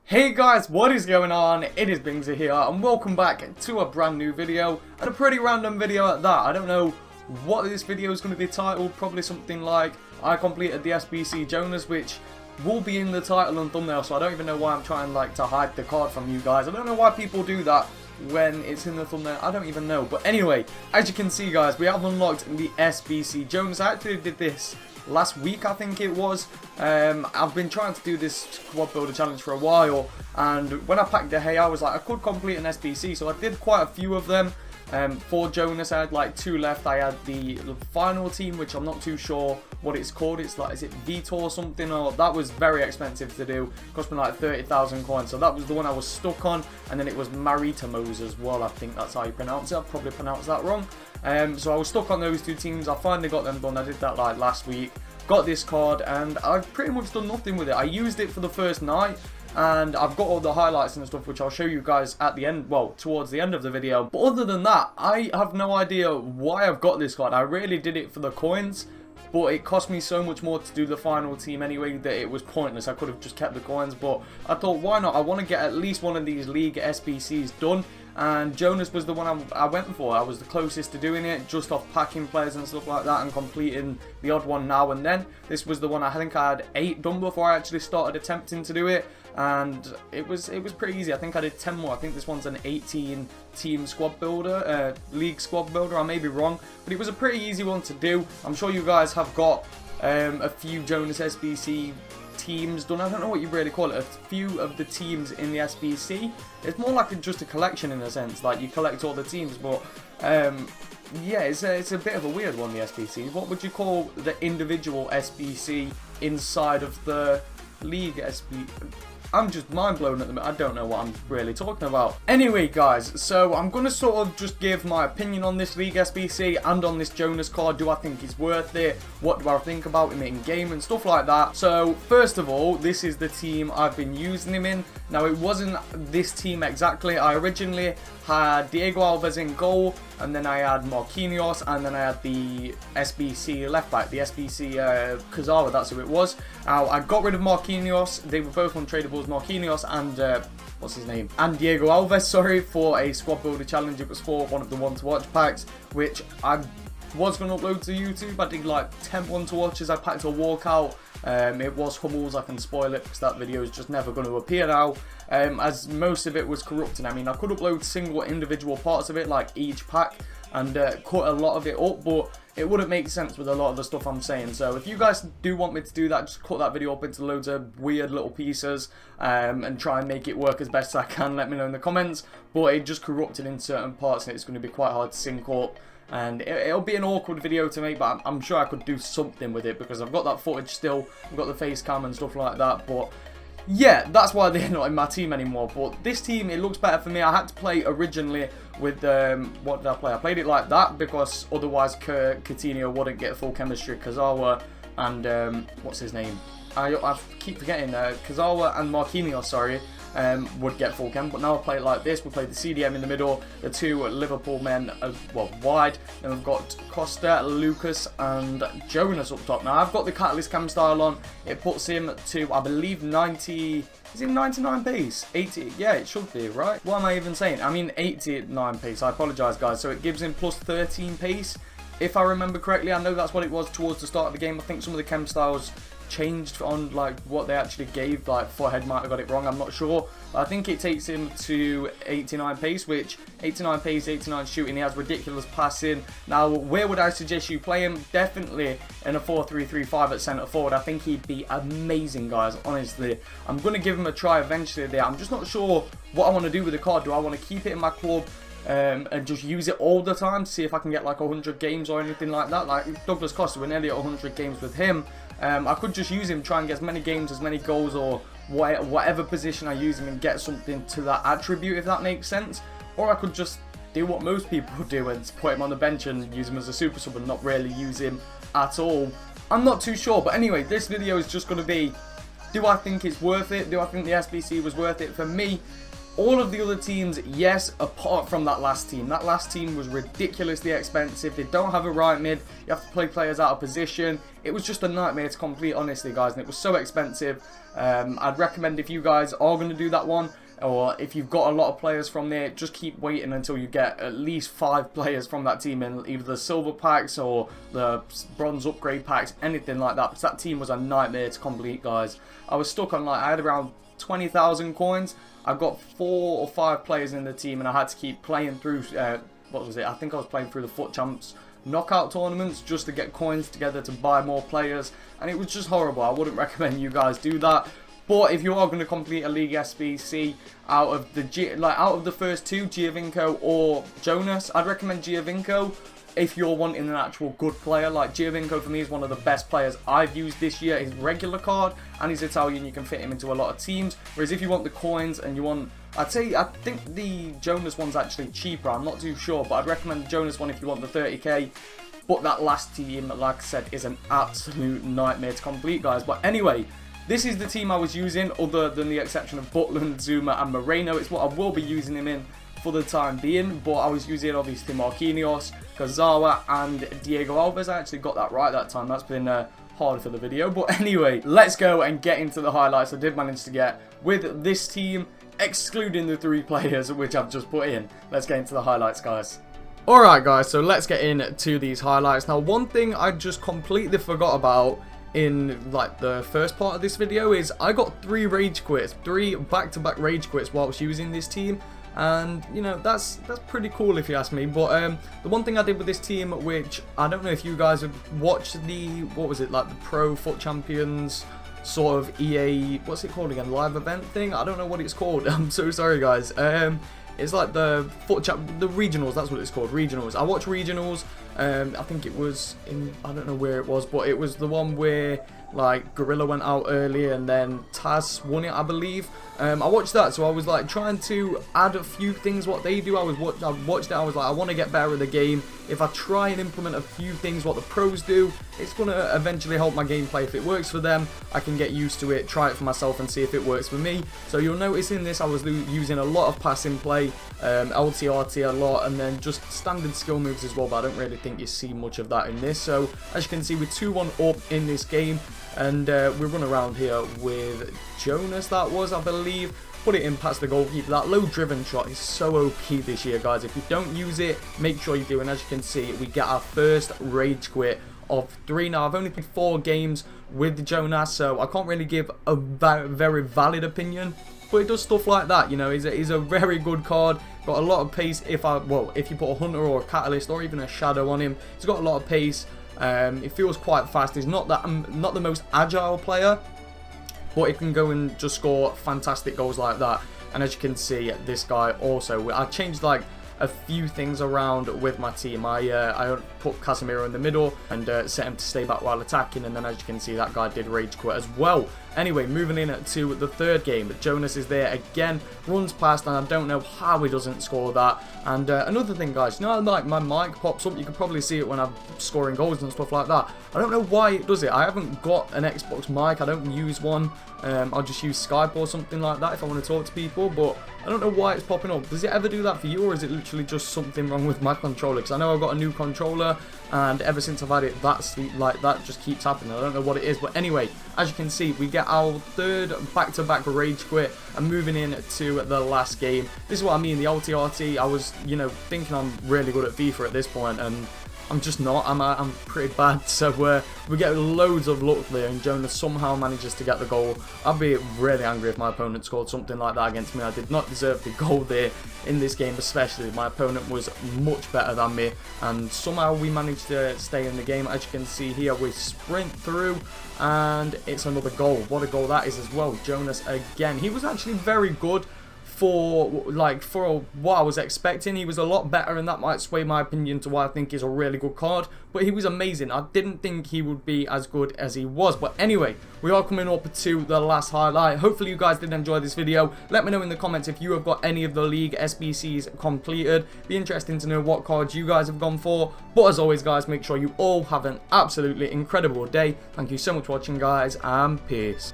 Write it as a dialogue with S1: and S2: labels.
S1: Hey guys, what is going on? It is Bingzy here and welcome back to a brand new video, and a pretty random video at that. I don't know what this video is going to be titled, probably something like I completed the Sbc Jonas, which will be in the title and thumbnail, so I don't even know why I'm trying to hide the card from you guys. I don't know why people do that when it's in the thumbnail, I don't even know. But anyway, as you can see guys, we have unlocked the Sbc Jonas. I actually did this last week, I think it was. I've been trying to do this squad builder challenge for a while, and when I packed the hay, I was like, I could complete an Sbc, so I did quite a few of them. For Jonas, I had like 2 left. I had the final team, which I'm not too sure what it's called. It's like, is it Vito or something? Or that was very expensive to do. It cost me like 30,000 coins. So that was the one I was stuck on. And then it was Maritimos as well. I think that's how you pronounce it. I've probably pronounced that wrong. So I was stuck on those 2 teams. I finally got them done. I did that like last week. Got this card and I've pretty much done nothing with it. I used it for the first night, and I've got all the highlights and stuff, which I'll show you guys at the end, well, towards the end of the video. But other than that, I have no idea why I've got this card. I really did it for the coins, but it cost me so much more to do the final team anyway that it was pointless. I could have just kept the coins, but I thought, why not? I want to get at least one of these league SBCs done. And Jonas was the one I went for. I was the closest to doing it, just off packing players and stuff like that and completing the odd one now and then. This was the one I think I had 8 done before I actually started attempting to do it. And it was pretty easy. I think I did 10 more. I think this one's an 18 team squad builder, league squad builder. I may be wrong, but it was a pretty easy one to do. I'm sure you guys have got a few Jonas SBC teams done. I don't know what you really call it. A few of the teams in the SBC. It's more like just a collection in a sense. Like you collect all the teams, but yeah, it's a bit of a weird one, the SBC. What would you call the individual SBC inside of the league SBC? I'm just mind blown at the minute. I don't know what I'm really talking about. Anyway guys, so I'm going to sort of just give my opinion on this League SBC and on this Jonas card. Do I think it's worth it? What do I think about him in game and stuff like that? So first of all, this is the team I've been using him in. Now it wasn't this team exactly. I originally had Diego Alves in goal, and then I had Marquinhos, and then I had the SBC left back, the SBC Kazawa, that's who it was. Now I got rid of Marquinhos. They were both untradables, Marquinhos and what's his name? And Diego Alves, sorry, for a squad builder challenge. It was for one of the one to watch packs, which I was going to upload to YouTube. I did like 10 one to watches. I packed a walkout. It was Hummels. I can spoil it because that video is just never going to appear now, as most of it was corrupted. I mean, I could upload single individual parts of it, like each pack, and cut a lot of it up, but it wouldn't make sense with a lot of the stuff I'm saying. So if you guys do want me to do that, just cut that video up into loads of weird little pieces, and try and make it work as best I can. Let me know in the comments. But it just corrupted in certain parts, and it's going to be quite hard to sync up. And it'll be an awkward video to make, but I'm sure I could do something with it because I've got that footage still. I've got the face cam and stuff like that. But yeah, that's why they're not in my team anymore. But this team, it looks better for me. I had to play originally with, what did I play? I played it like that because otherwise Coutinho wouldn't get full chemistry. Kazawa and, what's his name? I keep forgetting, Kazawa and Marquinhos, sorry. Would get full chem, but now I play it like this. We play the CDM in the middle, the 2 Liverpool men well wide, then we've got Costa, Lucas and Jonas up top. Now I've got the Catalyst cam style on. It puts him to, I believe, 90, is it 99 pace? 80, yeah, it should be, right? What am I even saying? I mean 89 pace, I apologise guys. So it gives him plus 13 pace, if I remember correctly. I know that's what it was towards the start of the game. I think some of the chem styles changed on like what they actually gave. Like Forehead might have got it wrong, I'm not sure. I think it takes him to 89 pace, which 89 pace, 89 shooting. He has ridiculous passing. Now where would I suggest you play him? Definitely in a 4-3-3-5 at centre forward. I think he'd be amazing guys, honestly. I'm going to give him a try eventually there. I'm just not sure what I want to do with the card. Do I want to keep it in my club and just use it all the time to see if I can get like 100 games or anything like that? Like Douglas Costa, we're nearly at 100 games with him. I could just use him, try and get as many games, as many goals, or whatever position I use him and get something to that attribute, if that makes sense. Or I could just do what most people do and put him on the bench and use him as a super sub and not really use him at all. I'm not too sure, but anyway, this video is just going to be, do I think it's worth it? Do I think the SBC was worth it? For me, All of the other teams, yes, apart from that last team. That last team was ridiculously expensive. They don't have a right mid. You have to play players out of position. It was just a nightmare to complete, honestly, guys, and it was so expensive. I'd recommend if you guys are going to do that one, or if you've got a lot of players from there, just keep waiting until you get at least 5 players from that team in either the silver packs or the bronze upgrade packs, anything like that. Because that team was a nightmare to complete, guys. I was stuck on, like, I had around 20,000 coins. I got 4 or 5 players in the team, and I had to keep playing through, what was it? I think I was playing through the Foot Champs knockout tournaments just to get coins together to buy more players, and it was just horrible. I wouldn't recommend you guys do that. But if you are going to complete a League SBC out of the first 2, Giovinco or Jonas, I'd recommend Giovinco if you're wanting an actual good player. Like, Giovinco for me is one of the best players I've used this year. His regular card, and he's Italian, you can fit him into a lot of teams. Whereas if you want the coins and you want, I think the Jonas one's actually cheaper. I'm not too sure, but I'd recommend the Jonas one if you want the 30k. But that last team, like I said, is an absolute nightmare to complete, guys. But anyway, this is the team I was using, other than the exception of Butland, Zuma and Moreno. It's what I will be using him in for the time being, but I was using obviously Marquinhos, Kazawa and Diego Alves. I actually got that right that time. That's been hard for the video, but anyway, let's go and get into the highlights I did manage to get with this team, excluding the 3 players which I've just put in. Let's get into the highlights, guys. Alright guys, so let's get into these highlights. Now, one thing I just completely forgot about in like the first part of this video is I got 3 rage quits, 3 back-to-back rage quits whilst using this team. And, you know, that's pretty cool if you ask me. But the one thing I did with this team, which I don't know if you guys have watched the, what was it, like the Pro Foot Champions sort of EA, what's it called again, live event thing? I don't know what it's called. I'm so sorry, guys. It's like the the regionals, that's what it's called, regionals. I watched regionals, I think it was in, I don't know where it was, but it was the one where like Gorilla went out early and then Taz won it, I believe. I watched that, so I was like trying to add a few things what they do. I watched it, I was like, I want to get better at the game. If I try and implement a few things what the pros do, it's going to eventually help my gameplay. If it works for them, I can get used to it, try it for myself and see if it works for me. So you'll notice in this I was using a lot of passing play, LTRT a lot, and then just standard skill moves as well, but I don't really think you see much of that in this. So as you can see, we're 2-1 up in this game, and we run around here with Jonas, that was, I believe. Put it in past the goalkeeper. That low driven shot is so OP this year, guys. If you don't use it, make sure you do. And as you can see, we get our first rage quit of 3 now. I've only played 4 games with Jonas, so I can't really give a very valid opinion. But it does stuff like that, you know. He's a very good card. Got a lot of pace. If you put a hunter or a catalyst or even a shadow on him, he's got a lot of pace. It feels quite fast. He's not the most agile player, but it can go and just score fantastic goals like that. And as you can see, this guy also, I changed like a few things around with my team. I put Casemiro in the middle and set him to stay back while attacking, and then as you can see, that guy did rage quit as well. Anyway, moving in to the third game, Jonas is there again, runs past, and I don't know how he doesn't score that. And another thing, guys, you know, like my mic pops up, you can probably see it when I'm scoring goals and stuff like that. I don't know why it does it. I haven't got an Xbox mic, I don't use one. I'll just use Skype or something like that if I want to talk to people, but I don't know why it's popping up. Does it ever do that for you, or is it literally just something wrong with my controller? Because I know I've got a new controller, and ever since I've had it, that just keeps happening. I don't know what it is, but anyway, as you can see, we get our third back-to-back rage quit, and moving in to the last game. This is what I mean, the LTRT. I was, you know, thinking I'm really good at FIFA at this point, and I'm just not. I'm pretty bad. So we get loads of luck there, and Jonas somehow manages to get the goal. I'd be really angry if my opponent scored something like that against me. I did not deserve the goal there in this game, especially. My opponent was much better than me, and somehow we managed to stay in the game. As you can see here, we sprint through, and it's another goal. What a goal that is as well. Jonas again. He was actually very good. For what I was expecting. He was a lot better, and that might sway my opinion to why I think he's a really good card, but he was amazing. I didn't think he would be as good as he was. But anyway, we are coming up to the last highlight. Hopefully you guys did enjoy this video. Let me know in the comments if you have got any of the League SBCs completed. Be interesting to know what cards you guys have gone for. But as always, guys, make sure you all have an absolutely incredible day. Thank you so much for watching, guys, and peace.